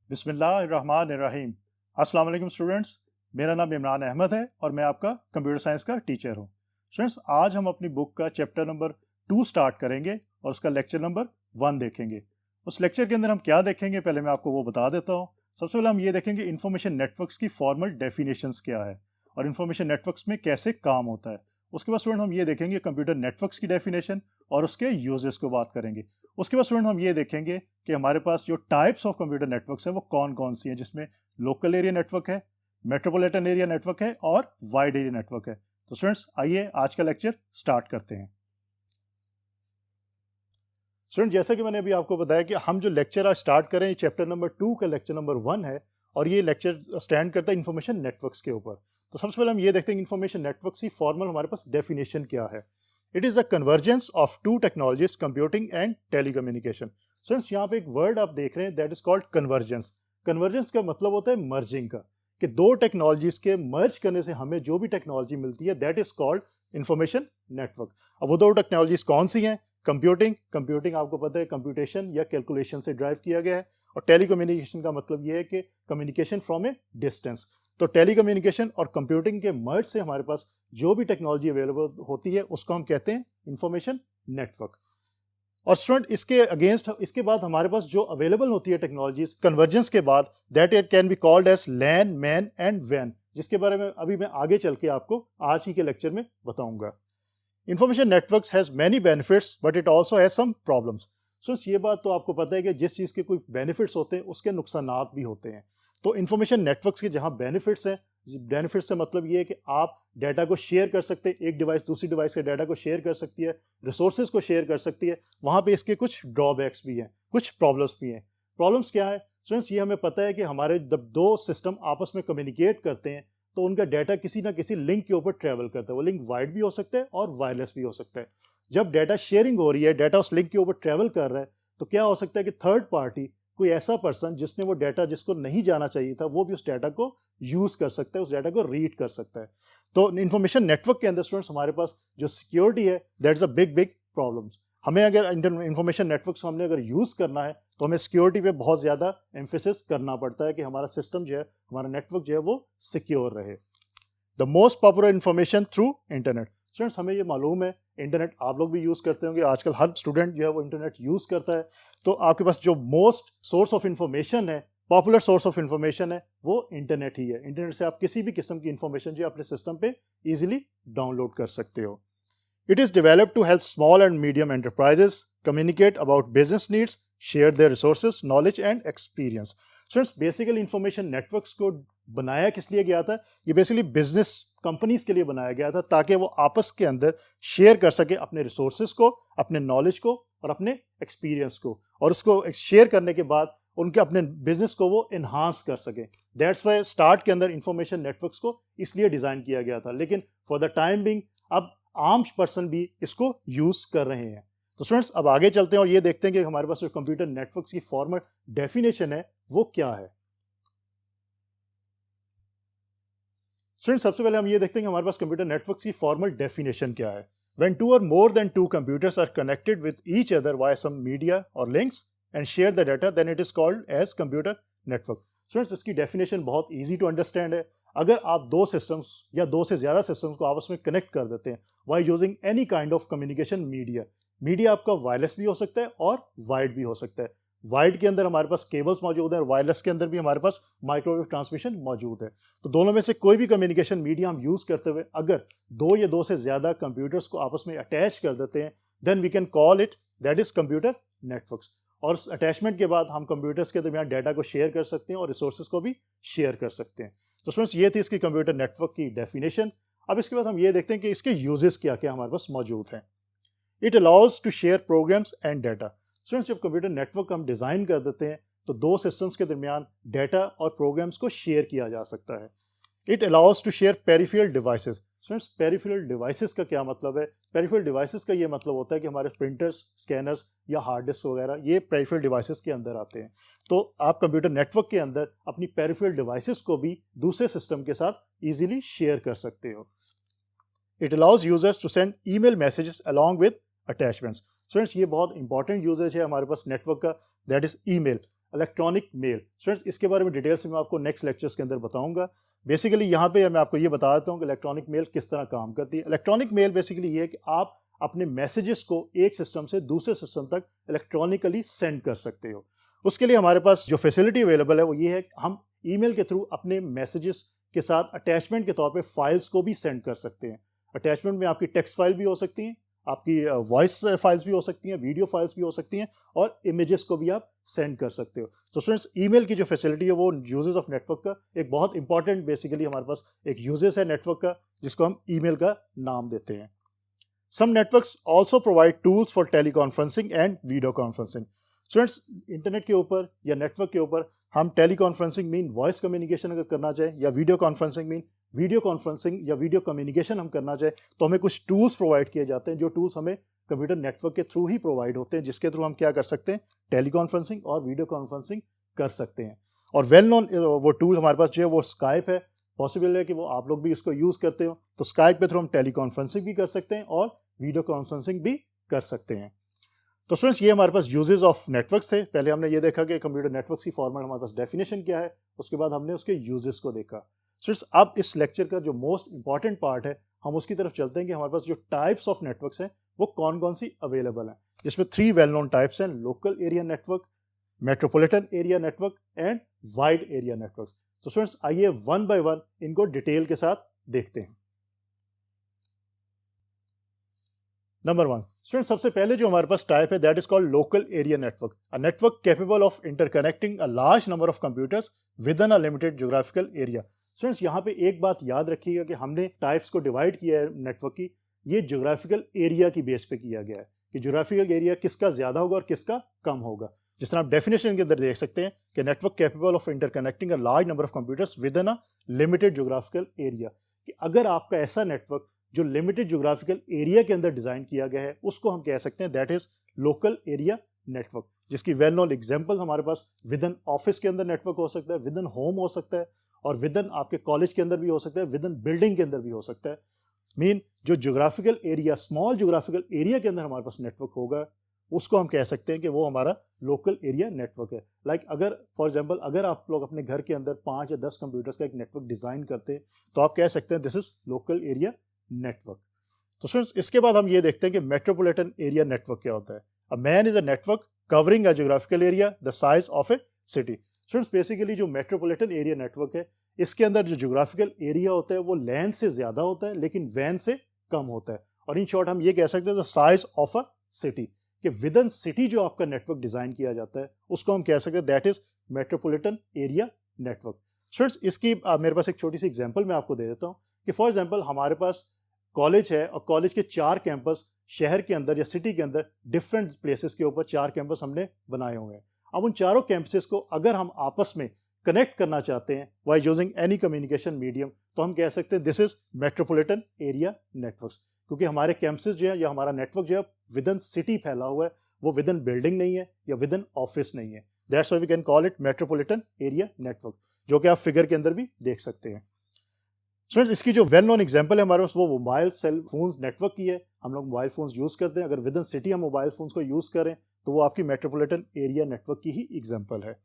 बिस्मिल्लाहिर्रहमानिर्रहीम। अस्सलाम वालेकुम स्टूडेंट्स, मेरा नाम इमरान अहमद है और मैं आपका कंप्यूटर साइंस का टीचर हूँ। स्टूडेंट्स, आज हम अपनी बुक का चैप्टर नंबर 2 स्टार्ट करेंगे और उसका लेक्चर नंबर 1 देखेंगे। उस लेक्चर के अंदर हम क्या देखेंगे पहले मैं आपको वो बता देता हूँ। सबसे पहले हम ये देखेंगे इंफॉर्मेशन नेटवर्क्स की फॉर्मल डेफिनेशंस क्या है और इंफॉर्मेशन नेटवर्क्स में कैसे काम होता है। उसके बाद स्टूडेंट हम ये देखेंगे कंप्यूटर नेटवर्क्स की डेफिनेशन और उसके यूजेस को बात करेंगे। उसके बाद स्टूडेंट हम ये देखेंगे कि हमारे पास जो टाइप्स ऑफ कंप्यूटर नेटवर्क्स हैं वो कौन कौन सी हैं, जिसमें लोकल एरिया नेटवर्क है, मेट्रोपॉलिटन एरिया नेटवर्क है और वाइड एरिया नेटवर्क है। तो स्टूडेंट्स आइए आज का लेक्चर स्टार्ट करते हैं। स्टूडेंट, जैसा कि मैंने अभी आपको बताया कि हम जो लेक्चर आज स्टार्ट करें चैप्टर नंबर 2 का लेक्चर नंबर 1 है और ये लेक्चर स्टैंड करता है इंफॉर्मेशन नेटवर्क्स के ऊपर। तो सबसे पहले हम ये देखते हैं इंफॉर्मेशन नेटवर्क्स की फॉर्मल हमारे पास डेफिनेशन क्या है। It is the convergence of two technologies computing and telecommunication. Students, यहाँ पे एक वर्ड आप देख रहे हैं that is called convergence. Convergence का मतलब होता है मर्जिंग का, कि दो टेक्नोलॉजीज के मर्ज करने से हमें जो भी टेक्नोलॉजी मिलती है that is called information network. अब वो दो टेक्नोलॉजीज कौन सी हैं? कंप्यूटिंग आपको पता है कंप्यूटेशन या कैलकुलेशन से ड्राइव किया गया है, और टेलीकम्युनिकेशन का मतलब ये है कि कम्युनिकेशन फ्रॉम ए डिस्टेंस। तो टेलीकम्युनिकेशन और कंप्यूटिंग के मर्ज से हमारे पास जो भी टेक्नोलॉजी अवेलेबल होती है उसको हम कहते हैं इंफॉर्मेशन नेटवर्क। और स्टूडेंट इसके अगेंस्ट इसके बाद हमारे पास जो अवेलेबल होती है टेक्नोलॉजीज कन्वर्जेंस के बाद, that it can be called as LAN, MAN and वैन, जिसके बारे में अभी मैं आगे चल के आपको आज ही के लेक्चर में बताऊंगा। Information networks has many benefits but it also has some problems. So ये बात तो आपको पता है कि जिस चीज़ के कोई बेनिफिट्स होते हैं उसके नुकसानात भी होते हैं। तो इंफॉर्मेशन नेटवर्क्स के जहाँ बेनिफिट्स हैं, बेनिफिट्स से मतलब ये है कि आप डाटा को शेयर कर सकते हैं, एक डिवाइस दूसरी डिवाइस के डाटा को शेयर कर सकती है, रिसोर्सेज को शेयर कर सकती है। वहाँ पे इसके कुछ ड्रॉबैक्स भी हैं, कुछ प्रॉब्लम्स भी हैं। प्रॉब्लम्स क्या है स्टूडेंट्स? ये हमें पता है कि हमारे जब दो सिस्टम आपस में कम्युनिकेट करते हैं तो उनका डाटा किसी ना किसी लिंक के ऊपर ट्रेवल करता है। वो लिंक वाइड भी हो सकता है और वायरलेस भी हो सकता है। जब डाटा शेयरिंग हो रही है, डाटा उस लिंक के ऊपर ट्रेवल कर रहा है, तो क्या हो सकता है कि थर्ड पार्टी, कोई ऐसा पर्सन जिसने वो डाटा जिसको नहीं जाना चाहिए था, वो भी उस डाटा को यूज कर सकता है, उस डाटा को रीड कर सकता है। तो इंफॉर्मेशन नेटवर्क के अंदर स्टूडेंट्स हमारे पास जो सिक्योरिटी है that is a big big problem. हमें अगर इंफॉर्मेशन नेटवर्क हमने अगर यूज करना है तो हमें सिक्योरिटी पे बहुत ज्यादा एम्फेसिस करना पड़ता है कि हमारा सिस्टम जो है, हमारा नेटवर्क जो है वो सिक्योर रहे। The most popular information through internet. Students, हमें ये मालूम है इंटरनेट आप लोग भी यूज़ करते होंगे, आजकल हर स्टूडेंट जो है वो इंटरनेट यूज़ करता है। तो आपके पास जो मोस्ट सोर्स ऑफ इंफॉर्मेशन है, पॉपुलर सोर्स ऑफ इंफॉर्मेशन है, वो इंटरनेट ही है। इंटरनेट से आप किसी भी किस्म की इंफॉर्मेशन जो अपने सिस्टम पे इजीली डाउनलोड कर सकते हो। It is developed to help small and medium enterprises communicate about business needs, share their resources, knowledge and experience. Students, basically information networks को बनाया किस लिए गया था? ये बेसिकली बिजनेस कंपनीज के लिए बनाया गया था ताकि वो आपस के अंदर शेयर कर सके अपने रिसोर्सेज को, अपने नॉलेज को और अपने एक्सपीरियंस को, और उसको शेयर करने के बाद उनके अपने बिजनेस को वो इन्हांस कर सके। दैट्स वाई स्टार्ट के अंदर इंफॉर्मेशन नेटवर्क्स को इसलिए डिजाइन किया गया था, लेकिन फॉर द टाइम बिंग अब आम पर्सन भी इसको यूज कर रहे हैं। तो स्टूडेंट्स अब आगे चलते हैं और ये देखते हैं कि हमारे पास जो कंप्यूटर नेटवर्क्स की फॉर्मल डेफिनेशन है वो क्या है। स्टूडेंट, सबसे पहले हम ये देखते हैं कि हमारे पास कंप्यूटर नेटवर्क्स की फॉर्मल डेफिनेशन क्या है। When two or more than two computers are connected with each other via some media or links and share the data, then it is called as computer network. Students, इसकी definition बहुत easy to understand है। अगर आप दो systems या दो से ज़्यादा सिस्टम्स को आपस में कनेक्ट कर देते हैं by using any kind of communication media आपका वायरलेस भी हो सकता है और वाइड भी हो सकता है। वाइड के अंदर हमारे पास केबल्स मौजूद है और वायरलेस के अंदर भी हमारे पास माइक्रोवेव ट्रांसमिशन मौजूद है। तो दोनों में से कोई भी कम्युनिकेशन मीडिया हम यूज करते हुए अगर दो या दो से ज्यादा कंप्यूटर्स को आपस में अटैच कर देते हैं, then we can call it that is computer networks. और उस अटैचमेंट के बाद हम कंप्यूटर्स के दरमियान डाटा को शेयर कर सकते हैं और रिसोर्सेज को भी शेयर कर सकते हैं। तो स्टूडेंट्स, ये थी इसकी कंप्यूटर नेटवर्क की डेफिनेशन। अब इसके बाद हम ये देखते हैं कि इसके यूजेस क्या क्या हमारे पास मौजूद हैं। It allows to share programs and data. Students, जब कंप्यूटर नेटवर्क हम डिज़ाइन कर देते हैं तो दो सिस्टम्स के दरमियान डाटा और प्रोग्राम्स को शेयर किया जा सकता है। It allows to share peripheral devices. Students, peripheral devices का क्या मतलब है? पेरिफेरल डिवाइसेस का ये मतलब होता है कि हमारे प्रिंटर्स, स्कैनर्स या हार्ड डिस्क वगैरह ये पेरिफेरल डिवाइसेस के अंदर आते हैं। तो आप कंप्यूटर नेटवर्क के अंदर अपनी पेरिफेरल डिवाइसेस को भी दूसरे सिस्टम के साथ ईजिली शेयर कर सकते हो। It allows users to send email messages along with attachments. Students, ये बहुत इंपॉर्टेंट यूजेज है हमारे पास नेटवर्क का, that is email. Electronic mail. Students इसके बारे में डिटेल से मैं आपको नेक्स्ट लेक्चर्स के अंदर बताऊंगा। बेसिकली यहाँ पे मैं आपको ये बता देता हूँ कि इलेक्ट्रॉनिक मेल किस तरह काम करती है। इलेक्ट्रॉनिक मेल बेसिकली ये है कि आप अपने मैसेजेस को एक सिस्टम से दूसरे सिस्टम तक इलेक्ट्रॉनिकली सेंड कर सकते हो। उसके लिए हमारे पास जो फैसिलिटी अवेलेबल है वो ये है कि हम ईमेल के थ्रू अपने मैसेजेस के साथ अटैचमेंट के तौर पे फाइल्स को भी सेंड कर सकते हैं। अटैचमेंट में आपकी टेक्स्ट फाइल भी हो सकती हैं, आपकी वॉइस फाइल्स भी हो सकती हैं, वीडियो फाइल्स भी हो सकती हैं और इमेजेस को भी आप सेंड कर सकते हो। तो स्टूडेंट्स ईमेल की जो फैसिलिटी है वो यूजेस ऑफ नेटवर्क का एक बहुत इंपॉर्टेंट बेसिकली हमारे पास एक यूजेस है नेटवर्क का, जिसको हम ईमेल का नाम देते हैं। Some networks also provide tools for teleconferencing and video conferencing. Students internet के ऊपर या नेटवर्क के ऊपर हम टेलीकॉन्फ्रेंसिंग मीन वॉइस कम्युनिकेशन अगर करना चाहें या video conferencing mean video conferencing या वीडियो कम्युनिकेशन हम करना चाहें तो हमें कुछ टूल्स प्रोवाइड किए जाते हैं, जो टूल्स हमें कंप्यूटर नेटवर्क के थ्रू ही प्रोवाइड होते हैं, जिसके थ्रू हम क्या कर सकते हैं, टेलीकॉन्फ्रेंसिंग और वीडियो कॉन्फ्रेंसिंग कर सकते हैं। और वेल नोन वो टूल हमारे पास जो है वो स्काइप है। पॉसिबल है कि वो आप लोग भी इसको यूज़ करते हो, तो स्काइप के थ्रू हम टेलीकॉन्फ्रेंसिंग भी कर सकते हैं और वीडियो कॉन्फ्रेंसिंग भी कर सकते हैं। तो स्टूडेंट्स ये हमारे पास यूजेस ऑफ नेटवर्क्स थे। पहले हमने ये देखा कि कंप्यूटर नेटवर्क्स की फॉर्मल हमारे पास डेफिनेशन क्या है, उसके बाद हमने उसके यूजेस को देखा। स्टूडेंट्स अब इस लेक्चर का जो मोस्ट इंपॉर्टेंट पार्ट है हम उसकी तरफ चलते हैं कि हमारे पास जो टाइप्स ऑफ नेटवर्क्स हैं वो कौन कौन सी अवेलेबल हैं, जिसमें 3 वेल नोन टाइप्स हैं, local area network, metropolitan area network and wide area network. तो स्टूडेंट्स आइए वन बाय वन इनको डिटेल के साथ देखते हैं। नंबर 1 स्टूडेंट, सबसे पहले जो हमारे पास टाइप है that is called local area network, a network capable of interconnecting a large number of computers with in a limited geographical area. Students यहाँ पे एक बात याद रखिएगा कि हमने टाइप्स को डिवाइड किया है नेटवर्क की, ये ज्योग्राफिकल एरिया की बेस पे किया गया है कि ज्योग्राफिकल एरिया किसका ज्यादा होगा और किसका कम होगा। जिस तरह आप डेफिनेशन के अंदर देख सकते हैं कि network capable of interconnecting a large number of computers with in a limited geographical area, कि अगर आपका ऐसा नेटवर्क जो लिमिटेड ज्योग्राफिकल एरिया के अंदर डिजाइन किया गया है उसको हम कह सकते हैं that is local area network, जिसकी वेल नोन एग्जांपल हमारे पास विद इन ऑफिस के अंदर नेटवर्क हो सकता है, विद इन होम हो सकता है और विद इन आपके कॉलेज के अंदर भी हो सकता है, विद इन बिल्डिंग के अंदर भी हो सकता है। मीन जो geographical area small geographical area के अंदर हमारे पास नेटवर्क होगा उसको हम कह सकते हैं कि वो हमारा लोकल एरिया नेटवर्क है। लाइक अगर फॉर एग्जांपल अगर आप लोग अपने घर के अंदर 5 या 10 कंप्यूटर्स का एक नेटवर्क डिजाइन करते हैं तो आप कह सकते हैं this is local area network. तो स्टूडेंट्स इसके बाद हम ये देखते हैं कि मेट्रोपॉलिटन एरिया नेटवर्क क्या होता है। A man is a network covering a geographical area the size of A city. Students basically जो मेट्रोपॉलिटन एरिया नेटवर्क है इसके अंदर जो ज्योग्राफिकल एरिया होता है वो लैंड से ज्यादा होता है लेकिन वैन से कम होता है। और इन शॉर्ट हम ये कह सकते हैं the size of a city, कि विद इन सिटी जो आपका नेटवर्क डिजाइन किया जाता है उसको हम कह सकते हैं that is metropolitan area network. Students इसकी मेरे पास एक छोटी सी एग्जांपल मैं आपको दे देता हूँ कि फॉर एग्जांपल हमारे पास कॉलेज है और कॉलेज के 4 कैंपस शहर के अंदर या सिटी के अंदर डिफरेंट प्लेसेस के ऊपर 4 कैंपस हमने बनाए हुए हैं। अब उन चारों कैंपसेस को अगर हम आपस में कनेक्ट करना चाहते हैं by using any communication medium तो हम कह सकते हैं this is metropolitan area networks, क्योंकि हमारे कैंपसेस जो है या हमारा नेटवर्क जो है विद इन सिटी फैला हुआ है, वो विद इन बिल्डिंग नहीं है या विद इन ऑफिस नहीं है। That's why we can call it metropolitan area network, जो कि आप फिगर के अंदर भी देख सकते हैं। स्टूडेंट्स इसकी जो वेल नोन एग्जांपल है हमारे पास वो मोबाइल सेल फोन नेटवर्क की है। हम लोग मोबाइल फोन्स यूज करते हैं, अगर विद इन सिटी हम मोबाइल फोन्स को यूज करें तो वो आपकी मेट्रोपॉलिटन एरिया नेटवर्क की ही एग्जांपल है।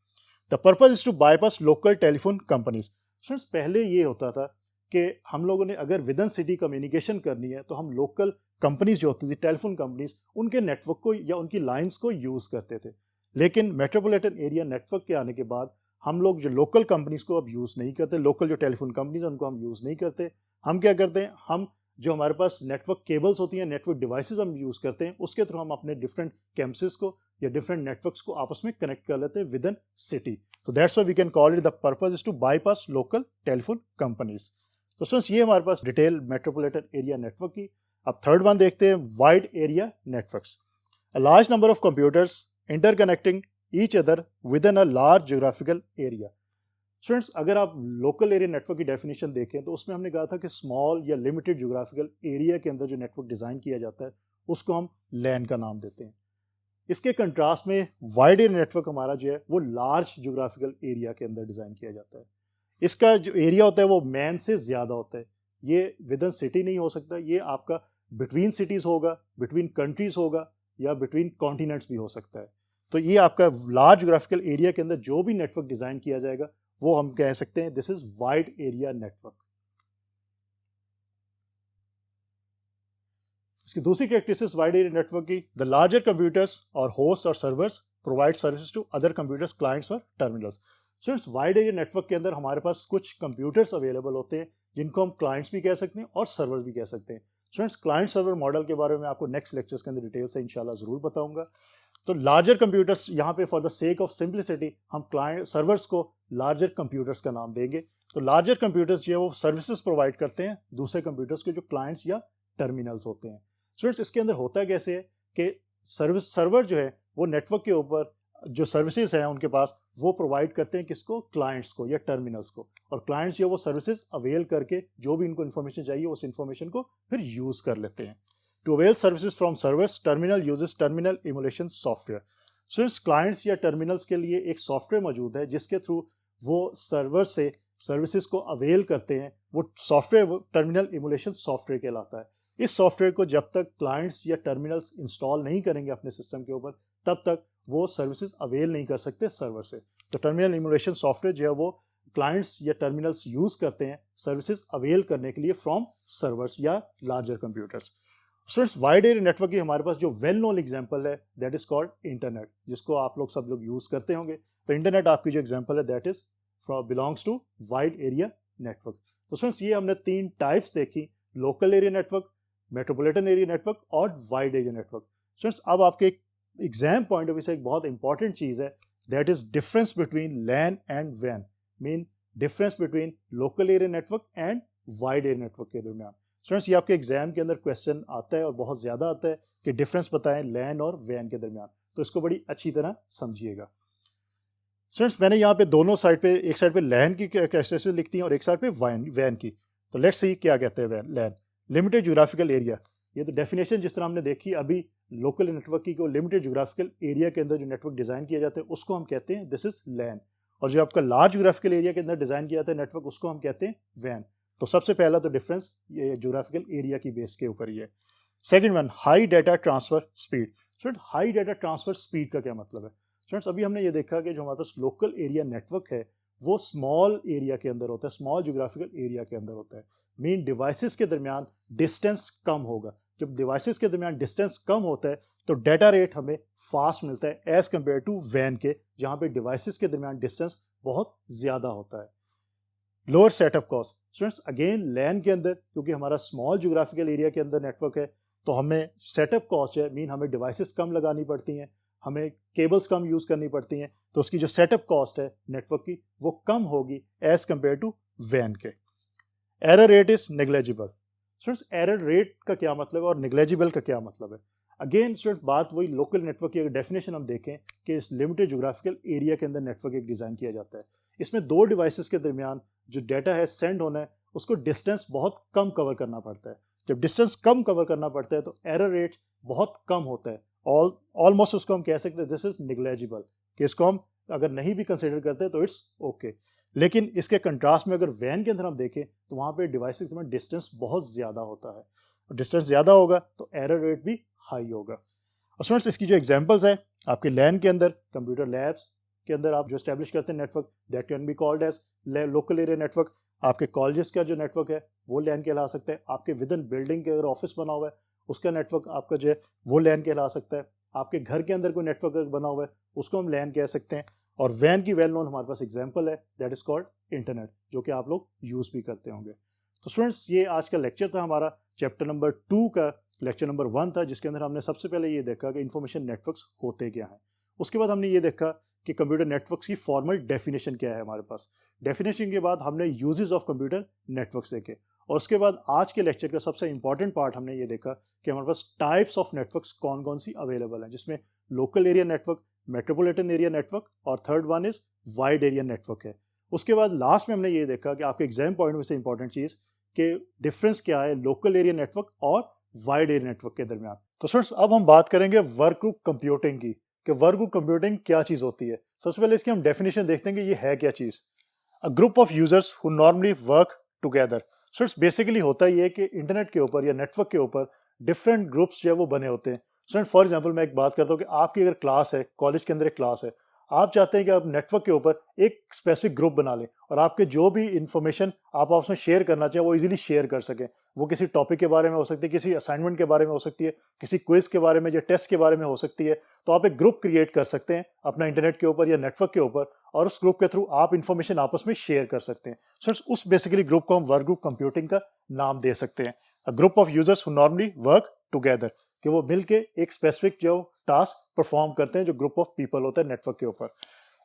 The purpose is to bypass local telephone companies. Students पहले ये होता था कि हम लोगों ने अगर विद इन सिटी कम्युनिकेशन करनी है तो हम लोकल कंपनीज जो होती थी टेलीफोन कंपनीज उनके नेटवर्क को या उनकी लाइंस को यूज करते थे। लेकिन मेट्रोपॉलिटन एरिया नेटवर्क के आने के बाद हम लोग जो लोकल कंपनीज को अब यूज़ नहीं करते, लोकल जो टेलीफोन कंपनीज उनको हम यूज़ नहीं करते। हम क्या करते हैं, हम जो हमारे पास नेटवर्क केबल्स होती हैं, नेटवर्क डिवाइसेस हम यूज़ करते हैं, उसके थ्रू हम अपने डिफरेंट कैंपसेस को या डिफरेंट नेटवर्क्स को आपस में कनेक्ट कर लेते हैं विद इन सिटी। तो that's why we can call it the purpose is to bypass local telephone companies. तो स्टूडेंट्स ये हमारे पास डिटेल मेट्रोपॉलिटन एरिया नेटवर्क की। अब थर्ड वन देखते हैं, wide area networks, a large number of computers interconnecting each other within a large geographical area. Students अगर आप लोकल एरिया नेटवर्क की डेफिनेशन देखें तो उसमें हमने कहा था कि स्मॉल या लिमिटेड ज्योग्राफिकल एरिया के अंदर जो नेटवर्क डिज़ाइन किया जाता है उसको हम लैन का नाम देते हैं। इसके कंट्रास्ट में वाइड एरिया नेटवर्क हमारा जो है वो लार्ज ज्योग्राफिकल एरिया के अंदर डिज़ाइन किया जाता है। इसका जो एरिया होता है वो मैन से ज़्यादा होता है। ये विद इन सिटी नहीं हो सकता, ये आपका बिटवीन सिटीज़ होगा, बिटवीन कंट्रीज़ होगा या बिटवीन कॉन्टिनेंट्स भी हो सकता है। तो ये आपका लार्ज ज्योग्राफिकल एरिया के अंदर जो भी नेटवर्क डिजाइन किया जाएगा वो हम कह सकते हैं this is wide area network. इसकी दूसरी कैरेक्टरिस्टिक्स वाइड एरिया नेटवर्क की, द लार्जर कंप्यूटर्स और होस्ट और servers provide services to other computers, clients और टर्मिनल्स। सो इस वाइड एरिया नेटवर्क के अंदर हमारे पास कुछ कंप्यूटर्स अवेलेबल होते हैं जिनको हम क्लाइंट्स भी कह सकते हैं और सर्वर्स भी कह सकते हैं। स्टूडेंट्स, क्लाइंट सर्वर मॉडल के बारे में आपको नेक्स्ट लेक्चर्स के अंदर डिटेल से इंशाल्लाह जरूर बताऊंगा। तो लार्जर कंप्यूटर्स, यहाँ पे for the sake of simplicity हम क्लाइंट सर्वर्स को लार्जर कंप्यूटर्स का नाम देंगे। तो लार्जर कंप्यूटर्स जो है वो सर्विसेज प्रोवाइड करते हैं दूसरे कंप्यूटर्स के जो क्लाइंट्स या टर्मिनल्स होते हैं। स्टूडेंट्स, इसके अंदर होता कैसे है कि सर्वर जो है वो नेटवर्क के ऊपर जो सर्विसेज हैं उनके पास वो प्रोवाइड करते हैं किसको, क्लाइंट्स को या टर्मिनल्स को, और क्लाइंट्स जो वो सर्विसेज अवेल करके जो भी इनको इन्फॉर्मेशन चाहिए उस इन्फॉर्मेशन को फिर यूज कर लेते हैं। To avail services from servers, terminal uses terminal emulation software. So इस क्लाइंट्स या टर्मिनल्स के लिए एक सॉफ्टवेयर मौजूद है जिसके थ्रू वो सर्वर से सर्विसेज को अवेल करते हैं। वो सॉफ्टवेयर टर्मिनल इमुलेशन सॉफ्टवेयर कहलाता है। इस सॉफ्टवेयर को जब तक क्लाइंट्स या टर्मिनल्स इंस्टॉल नहीं करेंगे अपने सिस्टम के ऊपर तब तक वो सर्विसेज अवेल नहीं कर सकते सर्वर से। तो टर्मिनल इमुलेशन सॉफ्टवेयर जो है वो क्लाइंट्स या टर्मिनल्स यूज करते हैं सर्विसेज अवेल करने के लिए फ्रॉम सर्वर्स या larger computers. Students, wide area network की हमारे पास जो वेल नोन एग्जांपल है दैट इज कॉल्ड इंटरनेट, जिसको आप लोग सब लोग यूज करते होंगे। तो इंटरनेट आपकी जो एग्जांपल है that is belongs to wide area network. तो स्टूडेंट्स, ये हमने 3 टाइप्स देखी, local area network, metropolitan area network और वाइड एरिया नेटवर्क। स्टूडेंट्स, अब आपके एग्जाम पॉइंट ऑफ व्यू से एक बहुत इंपॉर्टेंट चीज है that is difference between LAN and वैन, mean difference between local area network and wide area network के दरमियान। स्टूडेंट्स, ये आपके एग्जाम के अंदर क्वेश्चन आता है और बहुत ज्यादा आता है कि डिफरेंस बताएं लैन और वैन के दरमियान, तो इसको बड़ी अच्छी तरह समझिएगा। स्टूडेंट्स, मैंने यहाँ पे दोनों साइड पे, एक साइड पे लैन की कैरेक्टरिस्टिक्स लिखती हैं और एक साइड पे वैन की। तो लेट्स सी क्या कहते हैं लैन। लिमिटेड ज्योग्राफिकल एरिया, ये तो डेफिनेशन जिस तरह हमने देखी अभी लोकल नेटवर्क की को, लिमिटेड ज्योग्राफिकल एरिया के अंदर जो नेटवर्क डिजाइन किया जाता है उसको हम कहते हैं दिस इज लैन, और जो आपका लार्ज ज्योग्राफिकल एरिया के अंदर डिजाइन किया जाता है नेटवर्क उसको हम कहते हैं वैन। तो सबसे पहला तो डिफरेंस ये ज्योग्राफिकल एरिया की बेस के ऊपर ही है। Second one, high data transfer speed. Student, high data transfer speed का क्या मतलब है? स्टूडेंट्स, अभी हमने ये देखा कि जो हमारे पास लोकल एरिया नेटवर्क है वो स्मॉल एरिया के अंदर होता है, स्मॉल ज्योग्राफिकल एरिया के अंदर होता है। मीन डिवाइसेस के दरमियान डिस्टेंस कम होगा। जब डिवाइसेस के दरमियान डिस्टेंस कम होता है तो डाटा रेट हमें फास्ट मिलता है एज कंपेयर टू वैन के, जहां पे डिवाइसेस के दरमियान डिस्टेंस बहुत ज्यादा होता है। Lower setup cost. Students, again LAN के अंदर क्योंकि हमारा स्मॉल ज्योग्राफिकल एरिया के अंदर नेटवर्क है तो हमें सेटअप कॉस्ट है, मीन हमें डिवाइसेस कम लगानी पड़ती हैं, हमें केबल्स कम यूज करनी पड़ती हैं, तो उसकी जो सेटअप कॉस्ट है नेटवर्क की वो कम होगी एज कंपेयर टू वैन के। Error rate is negligible. Students, error rate का क्या मतलब है और नेग्लेजिबल का क्या मतलब है? अगेन स्टूडेंट्स, बात वही लोकल नेटवर्क की अगर डेफिनेशन हम देखें कि इस लिमिटेड ज्योग्राफिकल एरिया के अंदर नेटवर्क एक डिजाइन किया जाता है, इसमें दो डिवाइसेस के दरमियान जो डाटा है सेंड होना है उसको डिस्टेंस बहुत कम कवर करना पड़ता है। जब डिस्टेंस कम कवर करना पड़ता है तो एरर रेट बहुत कम होता है, ऑलमोस्ट उसको हम कह सकते हैं दिस इज नेग्लेजिबल, कि इसको हम अगर नहीं भी कंसिडर करते तो इट्स ओके। लेकिन इसके कंट्रास्ट में अगर वैन के अंदर हम देखें तो वहां पे डिवाइसेस में डिस्टेंस बहुत ज्यादा होता है, डिस्टेंस ज्यादा होगा तो एरर रेट भी हाई होगा। और स्टूडेंट्स, इसकी जो एग्जांपल्स है आपके लैन के अंदर, कंप्यूटर लैब्स के अंदर आप जो एस्टेब्लिश करते हैं network that can be called as local area network. आपके कॉलेजेस का जो नेटवर्क है वो लैन कहला सकता है। आपके विद इन बिल्डिंग के अगर ऑफिस बना हुआ है उसका नेटवर्क आपका जो है वो लैन कहला सकता है। आपके घर के अंदर कोई नेटवर्क बना हुआ है उसको हम लैन कह सकते हैं। और वैन की वेल नोन हमारे पास एग्जांपल है दैट इज कॉल्ड इंटरनेट, जो कि आप लोग यूज भी करते होंगे। तो स्टूडेंट्स, ये आज का लेक्चर था हमारा चैप्टर नंबर 2 का लेक्चर नंबर 1 था, जिसके अंदर हमने सबसे पहले ये देखा कि इंफॉर्मेशन नेटवर्क्स होते क्या हैं। उसके बाद हमने ये देखा कि कंप्यूटर नेटवर्क्स की फॉर्मल डेफिनेशन क्या है हमारे पास। डेफिनेशन के बाद हमने यूजेस ऑफ कंप्यूटर नेटवर्क्स देखे, और उसके बाद आज के लेक्चर का सबसे इंपॉर्टेंट पार्ट हमने ये देखा कि हमारे पास टाइप्स ऑफ नेटवर्क्स कौन कौन सी अवेलेबल हैं, जिसमें local area network, metropolitan area network और third one is wide area network है। उसके बाद लास्ट में हमने ये देखा कि आपके एग्जाम पॉइंट में से इंपॉर्टेंट चीज कि डिफरेंस क्या है लोकल एरिया नेटवर्क और वाइड एरिया नेटवर्क के दरमियान। तो स्टूडेंट्स, अब हम बात करेंगे वर्क ग्रुप कंप्यूटिंग की, कि वर्क ग्रुप कंप्यूटिंग क्या चीज होती है। सबसे पहले इसकी हम डेफिनेशन देखते हैं कि ये है क्या चीज। A group of users who normally work together. Students, basically होता ये है कि इंटरनेट के ऊपर या नेटवर्क के ऊपर डिफरेंट ग्रुप्स जो है वो बने होते हैं। स्टूडेंट फॉर एग्जांपल मैं एक बात करता हूँ कि आपकी अगर क्लास है, कॉलेज के अंदर एक क्लास है, आप चाहते हैं कि आप नेटवर्क के ऊपर एक स्पेसिफिक ग्रुप बना लें और आपके जो भी इंफॉर्मेशन आप आपस में शेयर करना चाहें वो इजीली शेयर कर सकें। वो किसी टॉपिक के बारे में हो सकती है, किसी असाइनमेंट के बारे में हो सकती है, किसी क्विज के बारे में या टेस्ट के बारे में हो सकती है। तो आप एक ग्रुप क्रिएट कर सकते हैं अपना इंटरनेट के ऊपर या नेटवर्क के ऊपर, और उस ग्रुप के थ्रू आप इंफॉर्मेशन आपस में शेयर कर सकते हैं। सो उस बेसिकली ग्रुप को हम वर्क ग्रुप कंप्यूटिंग का नाम दे सकते हैं। A group of users who normally work together, कि वो मिलके एक स्पेसिफिक जो टास्क परफॉर्म करते हैं, जो ग्रुप ऑफ पीपल होता है नेटवर्क के ऊपर।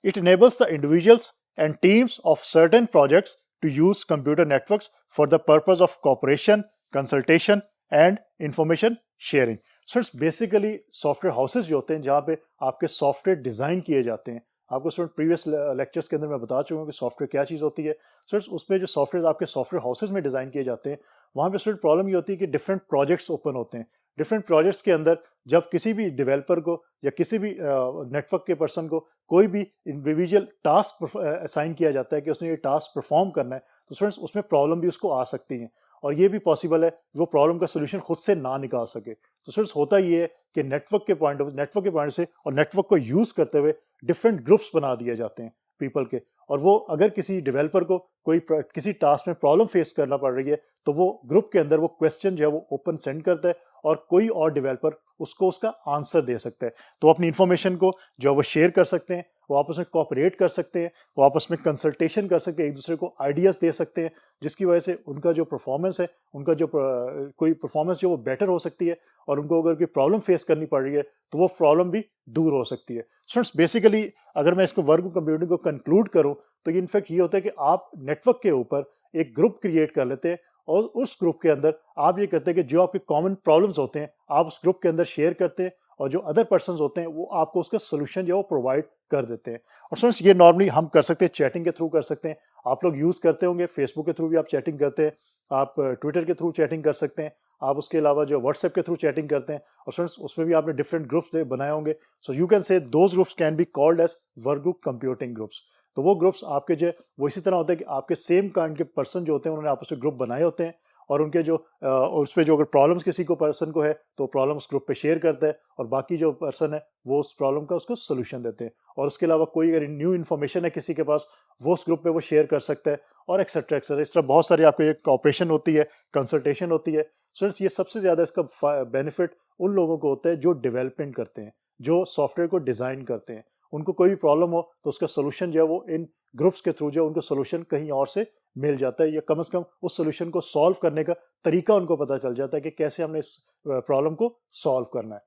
It enables the individuals and teams of certain projects to use computer networks for the purpose of cooperation, consultation and information sharing. So it's basically software houses जो होते हैं जहाँ पे आपके सॉफ्टवेयर डिजाइन किए जाते हैं। आपको स्टूडेंट प्रीवियस लेक्चर्स के अंदर मैं बता चुका हूँ कि सॉफ्टवेयर क्या चीज़ होती है। सो उसमें जो सॉफ्टवेयर आपके सॉफ्टवेयर हाउसेज में डिजाइन किए जाते हैं, वहाँ पे स्टूडेंट प्रॉब्लम ये होती है कि डिफरेंट प्रोजेक्ट्स ओपन होते हैं। डिफरेंट प्रोजेक्ट्स के अंदर जब किसी भी डेवलपर को या किसी भी नेटवर्क के पर्सन को कोई भी इंडिविजुअल टास्क असाइन किया जाता है कि उसने ये टास्क परफॉर्म करना है, तो स्टूडेंट्स उसमें प्रॉब्लम भी उसको आ सकती हैं और ये भी पॉसिबल है वो प्रॉब्लम का सोल्यूशन खुद से ना निकाल सके। तो स्टूडेंट्स होता ये है कि नेटवर्क के पॉइंट से और नेटवर्क को यूज करते हुए डिफरेंट ग्रुप्स बना दिए जाते हैं पीपल के, और वो अगर किसी डेवलपर को कोई किसी टास्क में प्रॉब्लम फेस करना पड़ रही है तो वो ग्रुप के अंदर वो क्वेश्चन जो है वो ओपन सेंड करता है और कोई और डेवलपर उसको उसका आंसर दे सकता है। तो अपनी इंफॉर्मेशन को जो वो शेयर कर सकते हैं, वो आपस में कोऑपरेट कर सकते हैं, वो आपस में कंसल्टेशन कर सकते हैं, एक दूसरे को आइडियाज दे सकते हैं, जिसकी वजह से उनका जो परफॉर्मेंस है, उनका जो कोई परफॉर्मेंस जो वो बेटर हो सकती है, और उनको अगर कोई प्रॉब्लम फेस करनी पड़ रही है तो वो प्रॉब्लम भी दूर हो सकती है। स्टूडेंट्स बेसिकली अगर मैं इसको वर्क कंप्यूटिंग को कंक्लूड करूं तो ये इनफैक्ट ये होता है कि आप नेटवर्क के ऊपर एक ग्रुप क्रिएट कर लेते हैं और उस ग्रुप के अंदर आप ये करते हैं कि जो आपके कॉमन प्रॉब्लम्स होते हैं आप उस ग्रुप के अंदर शेयर करते हैं, और जो अदर पर्सन्स होते हैं वो आपको उसका सोल्यूशन जो है वो प्रोवाइड कर देते हैं। और स्टूडेंट्स ये नॉर्मली हम कर सकते हैं, चैटिंग के थ्रू कर सकते हैं। आप लोग यूज़ करते होंगे फेसबुक के थ्रू भी आप चैटिंग करते हैं, आप ट्विटर के थ्रू चैटिंग कर सकते हैं, आप उसके अलावा जो व्हाट्सएप के थ्रू चैटिंग करते हैं, और स्टूडेंट्स उसमें भी आपने डिफरेंट ग्रुप्स बनाए होंगे। So you can say those groups can be called as work group computing groups. तो वो ग्रुप्स आपके जो वो इसी तरह होता है कि आपके सेम काइंड के पर्सन जो होते हैं उन्होंने आपस में ग्रुप बनाए होते हैं, और उनके जो उस पर जो अगर प्रॉब्लम्स किसी को पर्सन को है तो प्रॉब्लम उस ग्रुप पे शेयर करता है, और बाकी जो पर्सन है वो उस प्रॉब्लम का उसको सोल्यूशन देते हैं। और उसके अलावा कोई अगर न्यू इन्फॉर्मेशन है किसी के पास वो उस ग्रुप पे वो शेयर कर सकता है, और एक्सेट्रा एक्सेट्रा। इस तरह बहुत सारी आपको एक कॉपरेशन होती है, कंसल्टेशन होती है। स्टूडेंट्स ये सबसे ज़्यादा इसका बेनिफिट उन लोगों को होता है जो डेवलपमेंट करते हैं, जो सॉफ्टवेयर को डिज़ाइन करते हैं। उनको कोई भी प्रॉब्लम हो तो उसका सोल्यूशन जो है वो इन ग्रुप्स के थ्रू जो उनको सोल्यूशन कहीं और से मिल जाता है, या कम से कम उस सोल्यूशन को सॉल्व करने का तरीका उनको पता चल जाता है कि कैसे हमने इस प्रॉब्लम को सॉल्व करना है।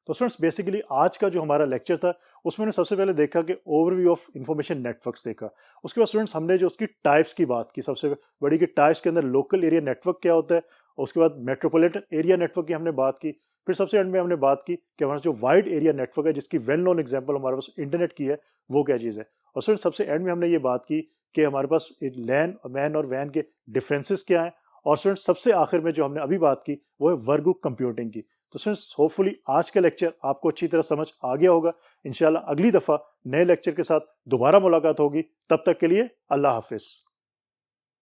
तो स्टूडेंट्स बेसिकली आज का जो हमारा लेक्चर था उसमें ने सबसे पहले देखा कि ओवरव्यू ऑफ इंफॉर्मेशन नेटवर्क्स देखा। उसके बाद स्टूडेंट्स हमने जो उसकी टाइप्स की बात की, सबसे बड़ी की टाइप्स के अंदर लोकल एरिया नेटवर्क क्या होता है, और उसके बाद मेट्रोपॉलिटन एरिया नेटवर्क की हमने बात की। फिर सबसे एंड में हमने बात की कि हमारा जो वाइड एरिया नेटवर्क है जिसकी वेल नोन एग्जाम्पल हमारे पास इंटरनेट की है वो क्या चीज़ है। और स्टूडेंट्स सबसे एंड में हमने ये बात की कि हमारे पास लैन मैन और वैन के डिफरेंसेस क्या हैं। और स्टूडेंट्स सबसे आखिर में जो हमने अभी बात की वो है वर्क ग्रुप कंप्यूटिंग की। तो स्टूडेंट्स होपफुली आज का लेक्चर आपको अच्छी तरह समझ आ गया होगा। इंशाल्लाह अगली दफ़ा नए लेक्चर के साथ दोबारा मुलाकात होगी, तब तक के लिए अल्लाह हाफिज़।